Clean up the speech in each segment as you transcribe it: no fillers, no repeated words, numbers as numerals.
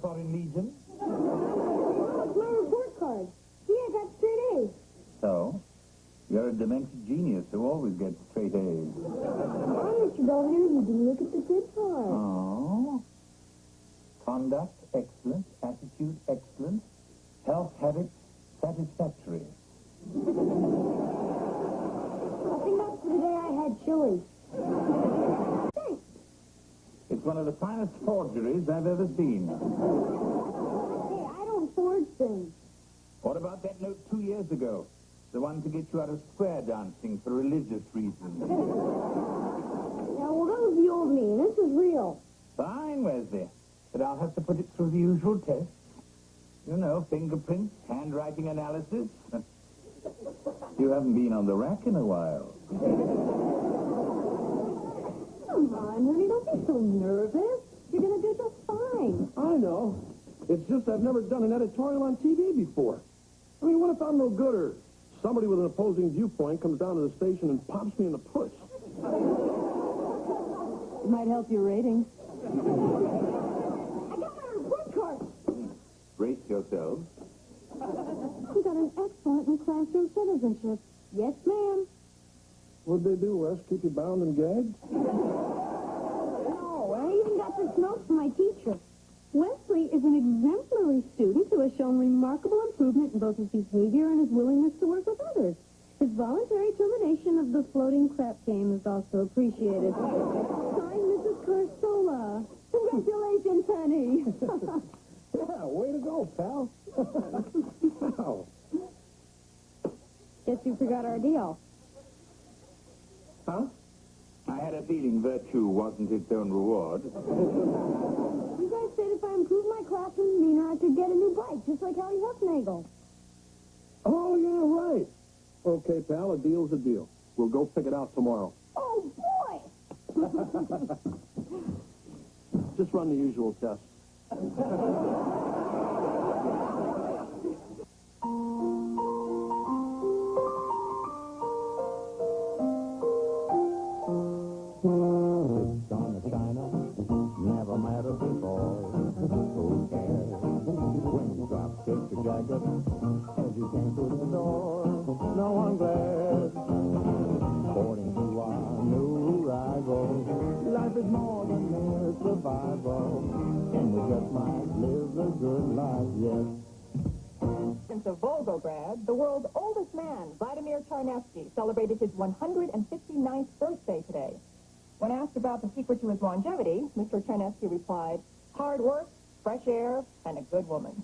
Foreign Legion? It's my report card. See, I got straight A's. So? You're a demented genius who always gets straight A's. Oh, Mr. Belvedere, you didn't look at the good part. Oh. Conduct, excellent. Attitude, excellent. Health habits, satisfactory. Nothing else for the day I had chili. Thanks. It's one of the finest forgeries I've ever seen. Hey, I don't forge things. What about that note 2 years ago? The one to get you out of square dancing for religious reasons. Yeah, well, that was the old me, and this is real. Fine, Wesley. But I'll have to put it through the usual tests. You know, fingerprints, handwriting analysis. You haven't been on the rack in a while. Come on, honey, don't be so nervous. You're going to do just fine. I know. It's just I've never done an editorial on TV before. I mean, what if I'm no good or somebody with an opposing viewpoint comes down to the station and pops me in the puss? It might help your ratings. I got my report card. Brace yourselves. We got an excellent in classroom citizenship. Yes, ma'am. What'd they do, Wes? Keep you bound and gagged? No, I even got this note from my teacher. Wesley is an exemplary student who has shown remarkable improvement in both his behavior and his willingness to work with others. His voluntary termination of the floating crap game is also appreciated. Signed, Mrs. Carsola. Congratulations, honey. Yeah, way to go, pal. Wow. Guess you forgot our deal. Huh? I had a feeling virtue wasn't its own reward. You guys said if I improved my classroom demeanor, I could get a new bike, just like Harry Huffnagel. Oh, yeah, right. Okay, pal, a deal's a deal. We'll go pick it out tomorrow. Oh, boy! Just run the usual test. Gonna China, never mattered before. Who cares? When you drop kick your jacket as you came through the door. No one glares. According to our new arrival, life is more than mere survival. And we just might live a good life, yes. Since of Volgograd, the world's oldest man, Vladimir Charnevsky, celebrated his 159th birthday today. When asked about the secret to his longevity, Mr. Charnevsky replied, hard work, fresh air, and a good woman.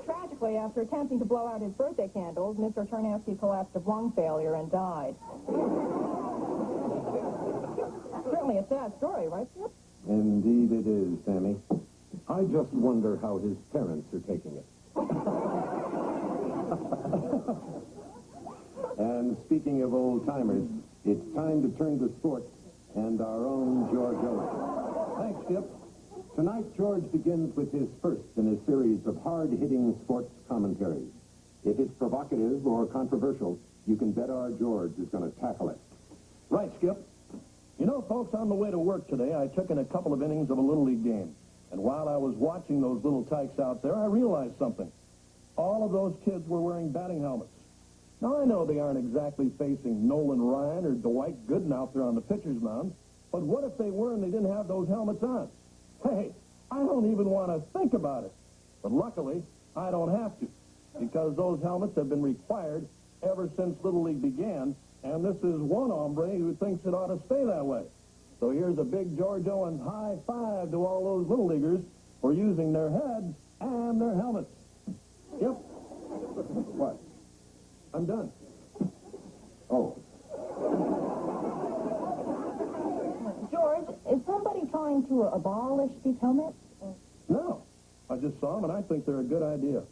Tragically, after attempting to blow out his birthday candles, Mr. Charnevsky collapsed of lung failure and died. Certainly a sad story, right, Skip? Indeed it is, Sammy. I just wonder how his parents are taking it. And speaking of old-timers, it's time to turn to sports and our own George Owens. Thanks, Skip. Tonight, George begins with his first in a series of hard-hitting sports commentaries. If it's provocative or controversial, you can bet our George is going to tackle it. Right, Skip. You know, folks, on the way to work today, I took in a couple of innings of a Little League game. And while I was watching those little tykes out there, I realized something. All of those kids were wearing batting helmets. Now, I know they aren't exactly facing Nolan Ryan or Dwight Gooden out there on the pitcher's mound, but what if they were and they didn't have those helmets on? Hey, I don't even want to think about it. But luckily, I don't have to, because those helmets have been required ever since Little League began, and this is one hombre who thinks it ought to stay that way. So here's a big George Owens high five to all those Little Leaguers for using their heads and their helmets. Yep. What? I'm done. Oh. George, is somebody trying to abolish these helmets? No. I just saw them, and I think they're a good idea.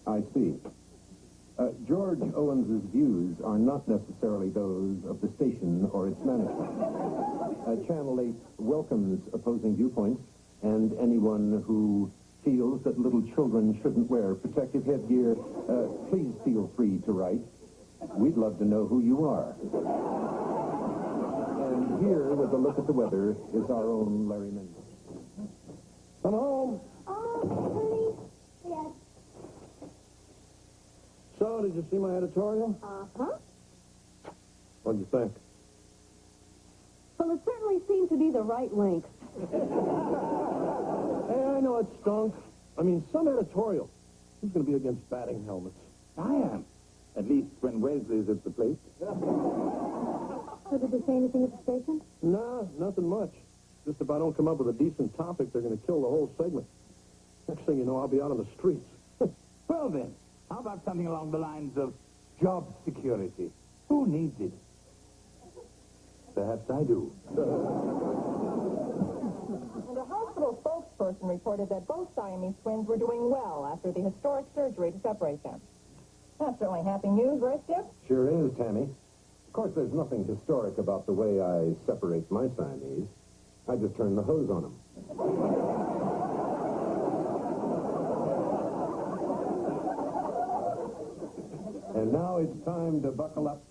I see. George Owens' views are not necessarily those of the station or its management. Channel 8 welcomes opposing viewpoints and anyone who feels that little children shouldn't wear protective headgear. Please feel free to write. We'd love to know who you are. And here with a look at the weather is our own Larry Mendel. Come home. Oh, honey. Yes. So, did you see my editorial? Uh-huh. What'd you think? Well, it certainly seemed to be the right length. Hey, I know it stunk. I mean, some editorial. Who's going to be against batting helmets? I am. At least when Wesley's at the plate. So did they say anything at the station? Nah, nothing much. Just if I don't come up with a decent topic, they're going to kill the whole segment. Next thing you know, I'll be out on the streets. Well, then, how about something along the lines of job security? Who needs it? Perhaps I do. And a hospital spokesperson reported that both Siamese twins were doing well after the historic surgery to separate them. That's certainly happy news, right, Skip? Sure is, Tammy. Of course, there's nothing historic about the way I separate my Siamese. I just turn the hose on them. And now it's time to buckle up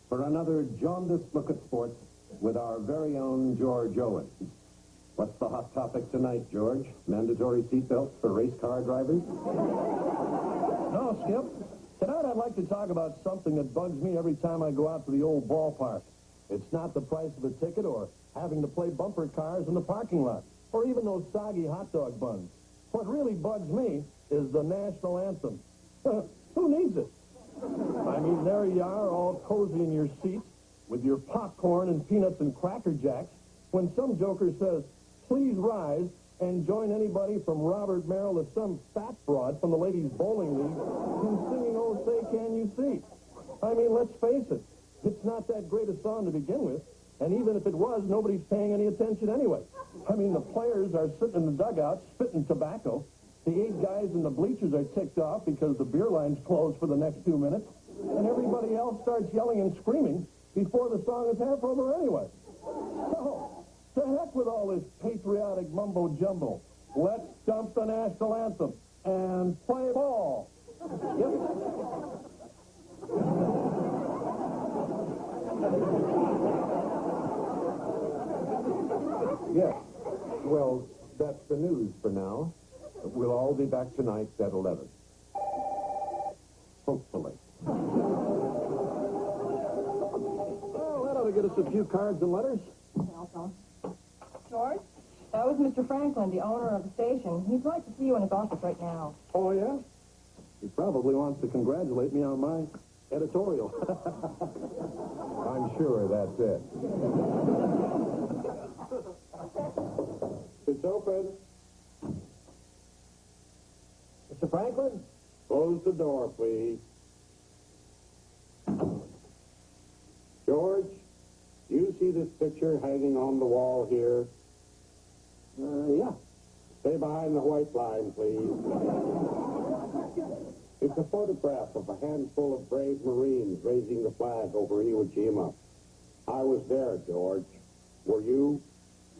for another jaundiced look at sports with our very own George Owens. What's the hot topic tonight, George? Mandatory seatbelts for race car drivers? No, Skip. Tonight I'd like to talk about something that bugs me every time I go out to the old ballpark. It's not the price of a ticket or having to play bumper cars in the parking lot, or even those soggy hot dog buns. What really bugs me is the national anthem. Who needs it? I mean, there you are, all cozy in your seats, with your popcorn and peanuts and Cracker Jacks, when some joker says, "Please rise," and join anybody from Robert Merrill to some fat broad from the ladies' bowling league in singing "Oh, Say Can You See." I mean, let's face it, it's not that great a song to begin with, and even if it was, nobody's paying any attention anyway. I mean, the players are sitting in the dugout spitting tobacco. The 8 guys in the bleachers are ticked off because the beer line's closed for the next 2 minutes, and everybody else starts yelling and screaming before the song is half over anyway. So, to heck with all this patriotic mumbo-jumbo. Let's dump the national anthem and play ball. Yep. Yes. Well, that's the news for now. We'll all be back tonight at 11. Hopefully. Well, that ought to get us a few cards and letters. George? That was Mr. Franklin, the owner of the station. He'd like to see you in his office right now. Oh, yeah? He probably wants to congratulate me on my editorial. I'm sure that's it. It's open. Mr. Franklin? Close the door, please. George, do you see this picture hanging on the wall here? Yeah. Stay behind the white line, please. It's a photograph of a handful of brave Marines raising the flag over Iwo Jima. I was there, George. Were you?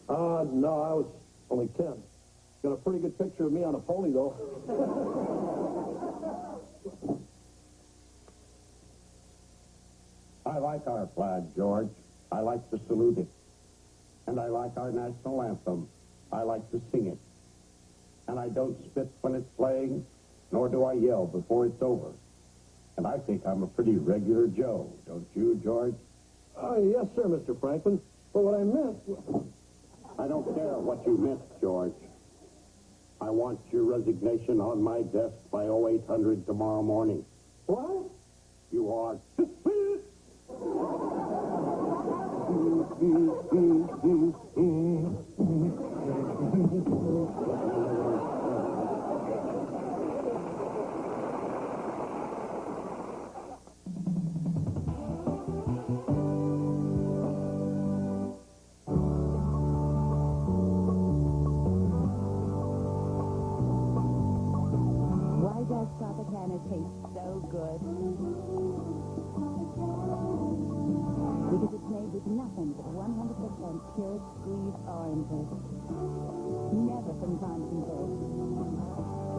No, I was only 10. Got a pretty good picture of me on a pony, though. I like our flag, George. I like to salute it. And I like our national anthem. I like to sing it. And I don't spit when it's playing, nor do I yell before it's over. And I think I'm a pretty regular Joe, don't you, George? Yes, sir, Mr. Franklin. But what I meant... I don't care what you meant, George. I want your resignation on my desk by 0800 tomorrow morning. What? You are... Why does Tropicana taste so good? Because it's made with nothing but 100% pure squeezed oranges. Never from concentrate.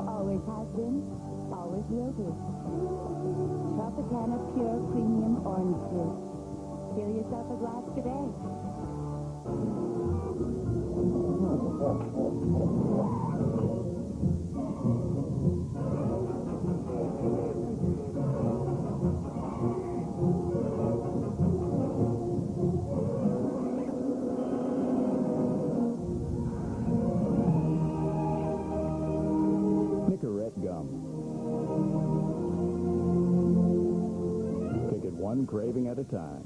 Always has been, always will be. Tropicana Pure Premium Orange Juice. Fill yourself a glass today. Nicorette gum. Take it one craving at a time.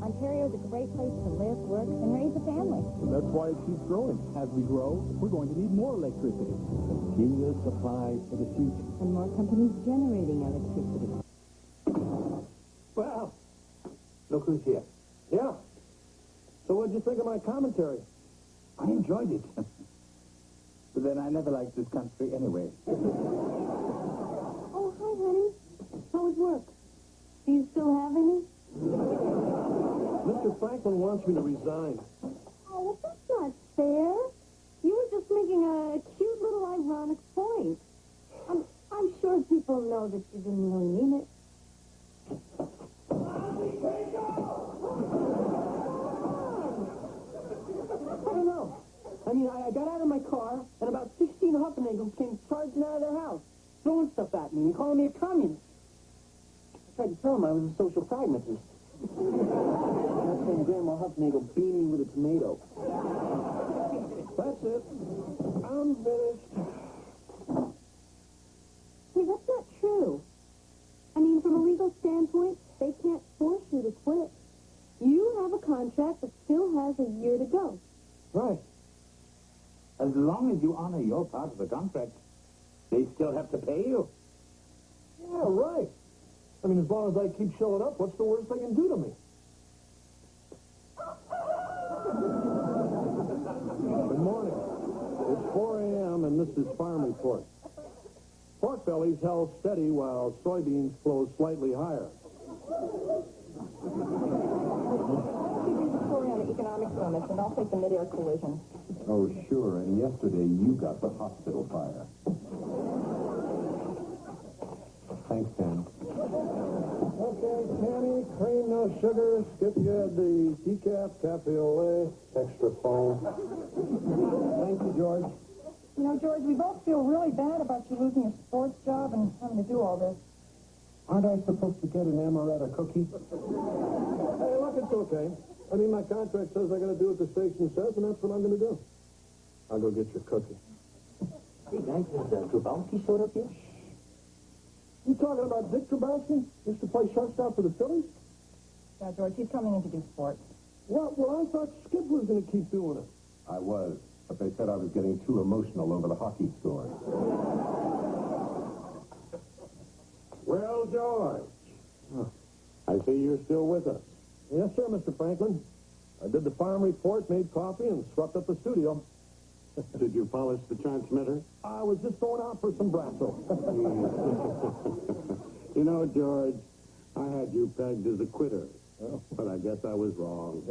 Ontario is a great place to live, work, and raise a family. That's why it keeps growing. As we grow, we're going to need more electricity. Continuous supply for the future. And more companies generating electricity. Well, look who's here. Yeah. So what'd you think of my commentary? I enjoyed it. But then I never liked this country anyway. Oh, hi, honey. How was work? Do you still have any? Mr. Franklin wants me to resign. Oh, well, that's not fair. You were just making a cute little ironic point. I'm sure people know that you didn't really mean it. I don't know. I mean, I got out of my car, and about 16 Huffenagels came charging out of their house, throwing stuff at me and calling me a communist. I tried to tell them I was a social pragmatist. That's when Grandma Huffenagel beat me with a tomato. That's it. I'm finished. Hey, that's not true. I mean, from a legal standpoint, they can't force you to quit. You have a contract that still has a year to go. Right. As long as you honor your part of the contract, they still have to pay you. Yeah, right. I mean, as long as I keep showing up, what's the worst they can do to me? Good morning. It's 4 a.m. and this is Farm Report. Pork bellies held steady while soybeans closed slightly higher. She reads the story on the economics bonus, and I'll take the mid-air collision. Oh, sure. And yesterday you got the hospital fire. Thanks, Dan. Okay, Tammy, cream, no sugar. Skip, you had the decaf, cafe au lait, extra foam. Thank you, George. You know, George, we both feel really bad about you losing your sports job and having to do all this. Aren't I supposed to get an amaretto cookie? Hey, look, it's okay. I mean, my contract says I got to do what the station says, and that's what I'm going to do. I'll go get your cookie. Hey, guys, has Grabowski showed up yet? You talking about Dick Grabowski? Used to play shortstop for the Phillies? Yeah, George, he's coming in to do sports. Well, I thought Skip was going to keep doing it. I was, but they said I was getting too emotional over the hockey score. Well, George, I see you're still with us. Yes, sir, Mr. Franklin. I did the farm report, made coffee, and swept up the studio. Did you polish the transmitter? I was just going out for some Brasso. You know, George, I had you pegged as a quitter, but I guess I was wrong.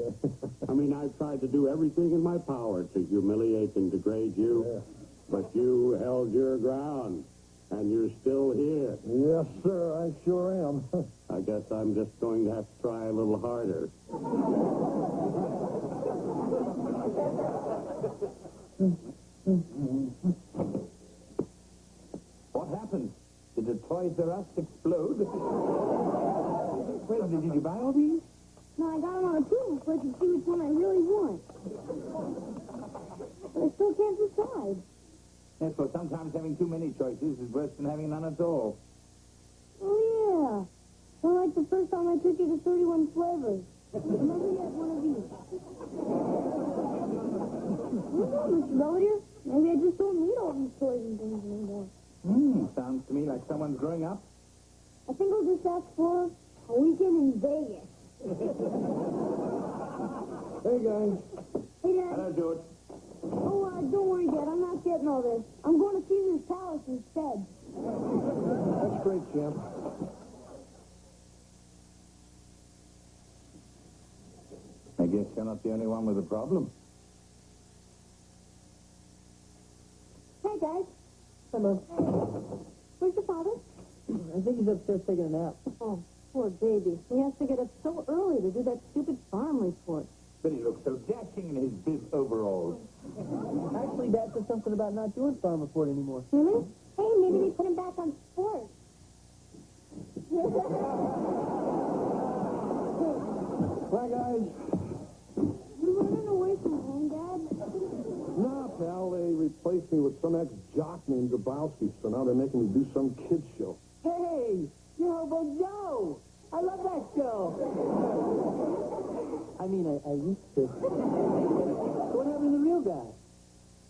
I mean, I tried to do everything in my power to humiliate and degrade you, but you held your ground, and you're still here. Yes, sir, I sure am. I guess I'm just going to have to try a little harder. What happened? Did the Toys R Us explode? Wait, did you buy all these? No, I got them on a tool so I can see which one I really want. But I still can't decide. Yes, well, sometimes having too many choices is worse than having none at all. Oh, yeah. Well, like the first time I took you to 31 flavors. Remember you had one of each. I don't know, Mr. Belvedere. Maybe I just don't need all these toys and things anymore. Sounds to me like someone's growing up. I think I'll just ask for a weekend in Vegas. Hey, guys. Hey, Dad. Hello, George. Oh, don't worry, Dad. I'm not getting all this. I'm going to Caesar's Palace instead. That's great, champ. I guess you're not the only one with a problem. Hey, guys. Hello. Where's your father? I think he's upstairs taking a nap. Oh, poor baby. He has to get up so early to do that stupid farm report. But he looks so dashing in his bib overalls. Actually, Dad said something about not doing farm report anymore. Really? Hey, maybe they put him back on sports. Bye, guys. You running away from home, Dad? No, pal, they replaced me with some ex-jock named Grabowski, so now they're making me do some kid's show. Hey, you're Hobo Joe. I love that show. I mean, I used to. What happened to the real guy?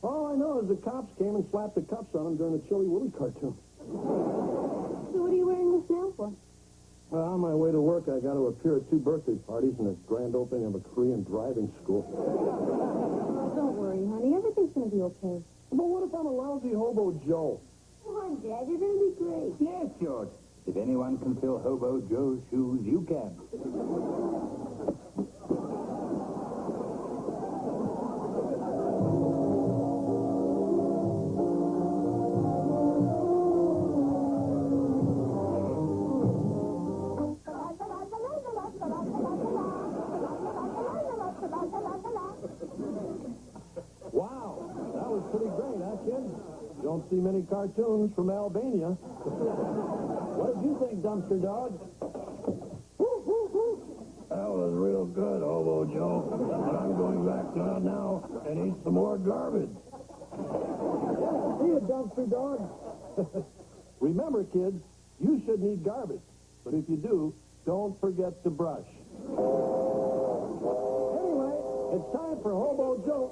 All I know is the cops came and slapped the cuffs on him during the Chilly Willy cartoon. So what are you wearing this now for? Well, on my way to work, I got to appear at 2 birthday parties and a grand opening of a Korean driving school. Don't worry, honey. Everything's going to be okay. But what if I'm a lousy Hobo Joe? Come on, Dad. You're going to be great. Yes, George. If anyone can fill Hobo Joe's shoes, you can. Wow, that was pretty great, huh, kid? Don't see many cartoons from Albania. What did you think, Dumpster Dog? That was real good, Hobo Joe. But I'm going back down now and eat some more garbage. Yeah, see you, Dumpster Dog. Remember, kids, you shouldn't eat garbage. But if you do, don't forget to brush. Anyway, it's time for Hobo Joe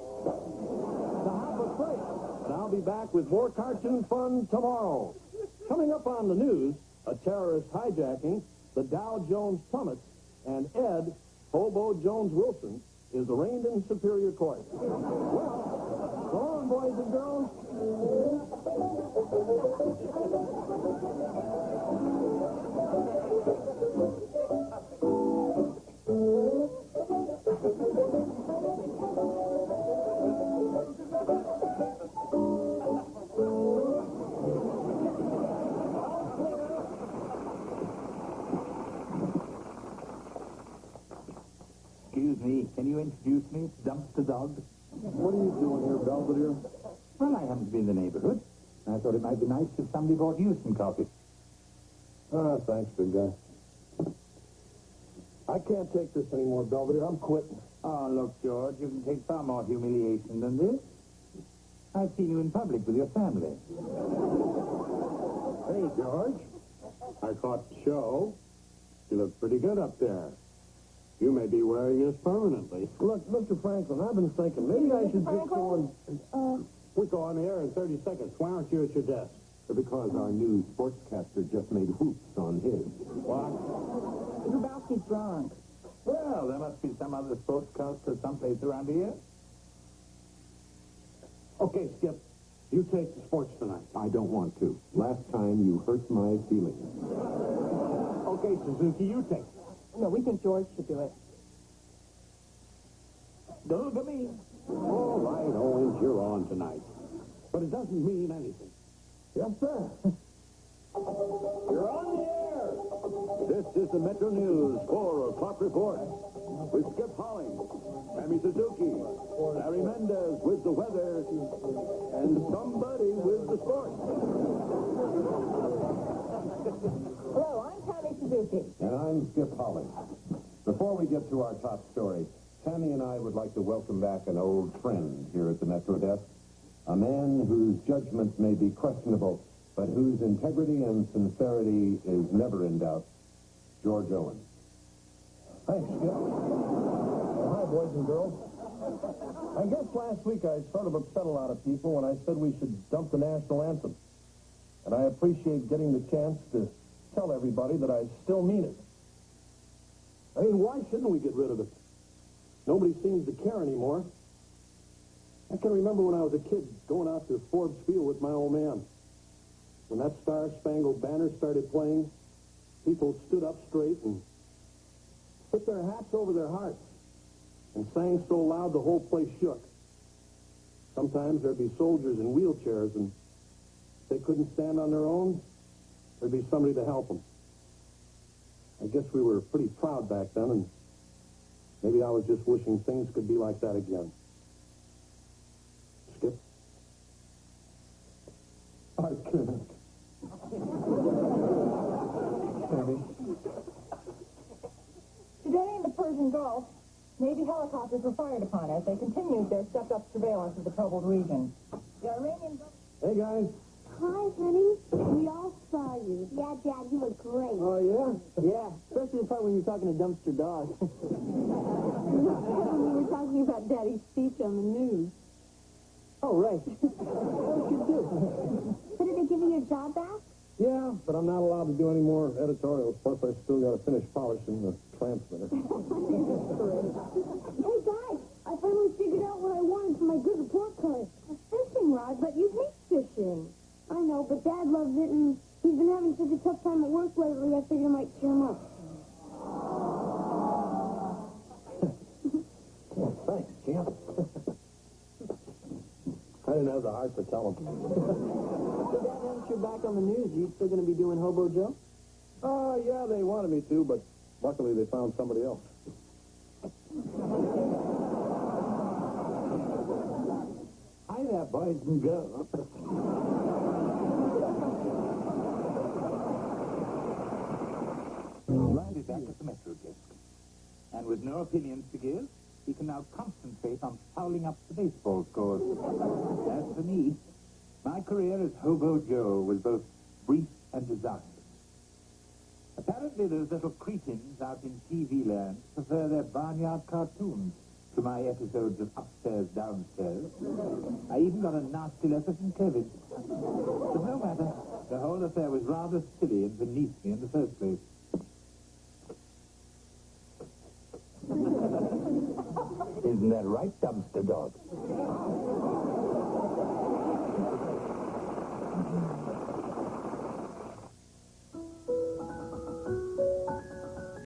to hop a freight. And I'll be back with more cartoon fun tomorrow. Coming up on the news, a terrorist hijacking, the Dow Jones plummets, and Ed, Hobo Jones Wilson, is arraigned in Superior Court. Well, so long, boys and girls. Excuse me, can you introduce me? It's Dumpster Dog. What are you doing here, Belvedere? Well, I happen to be in the neighborhood. I thought it might be nice if somebody brought you some coffee. Ah, thanks, big guy. I can't take this anymore, Belvedere. I'm quitting. Oh, look, George, you can take far more humiliation than this. I've seen you in public with your family. Hey, George. I caught the show. You look pretty good up there. You may be wearing this permanently. Look, Mr. Franklin, I've been thinking maybe I should just go and... We go on the air in 30 seconds. Why aren't you at your desk? Because our new sportscaster just made hoops on his. What? Grabowski's drunk. Well, there must be some other sportscaster someplace around here. Okay, Skip. You take the sports tonight. I don't want to. Last time you hurt my feelings. Okay, Suzuki, you take it. No, we think George should do it. Don't look at me. All right, Owens, you're on tonight. But it doesn't mean anything. Yes, sir. You're on the air. This is the Metro News 4 o'clock report with Skip Holling, Sammy Suzuki, Larry Mendez with the weather, and somebody with the sports. Hello, I'm Tammy Suzuki. And I'm Skip Holling. Before we get to our top story, Tammy and I would like to welcome back an old friend here at the Metro Desk, a man whose judgment may be questionable, but whose integrity and sincerity is never in doubt, George Owens. Thanks, Skip. Well, hi, boys and girls. I guess last week I sort of upset a lot of people when I said we should dump the national anthem. And I appreciate getting the chance to tell everybody that I still mean it. I mean, why shouldn't we get rid of it? Nobody seems to care anymore. I can remember when I was a kid going out to Forbes Field with my old man. When that Star-Spangled Banner started playing, people stood up straight and put their hats over their hearts and sang so loud the whole place shook. Sometimes there'd be soldiers in wheelchairs, and if they couldn't stand on their own, there'd be somebody to help them. I guess we were pretty proud back then, and Maybe I was just wishing things could be like that again. Skip? I can't. Today in the Persian Gulf, Navy helicopters were fired upon as they continued their stepped-up surveillance of the troubled region. The Iranian... Hey, guys. Hi, honey. We all saw you. Yeah, Dad, you look great. Oh, yeah? Yeah, especially the part when you're talking to Dumpster Dog. When we were talking about Daddy's speech on the news. Oh, right. What you do? So did they give you your job back? Yeah, but I'm not allowed to do any more editorials. Plus, I still got to finish polishing the transmitter. Hey, guys, I finally figured out what I wanted for my good report card. A fishing rod, but you hate fishing. I know, but Dad loves it, and he's been having such a tough time at work lately, I figured I might cheer him up. Thanks, champ. I didn't have the heart to tell him. So, Dad, now that you're back on the news, are you still going to be doing Hobo Joe? Yeah, they wanted me to, but luckily they found somebody else. Hi there, boys and girls. Riley back at the Metro desk. And with no opinions to give, he can now concentrate on fouling up the baseball scores. As for me, my career as Hobo Joe was both brief and disastrous. Apparently those little cretins out in TV land prefer their barnyard cartoons to my episodes of Upstairs, Downstairs. I even got a nasty letter from Kevin. But no matter, the whole affair was rather silly and beneath me in the first place. Isn't that right, Dumpster Dog?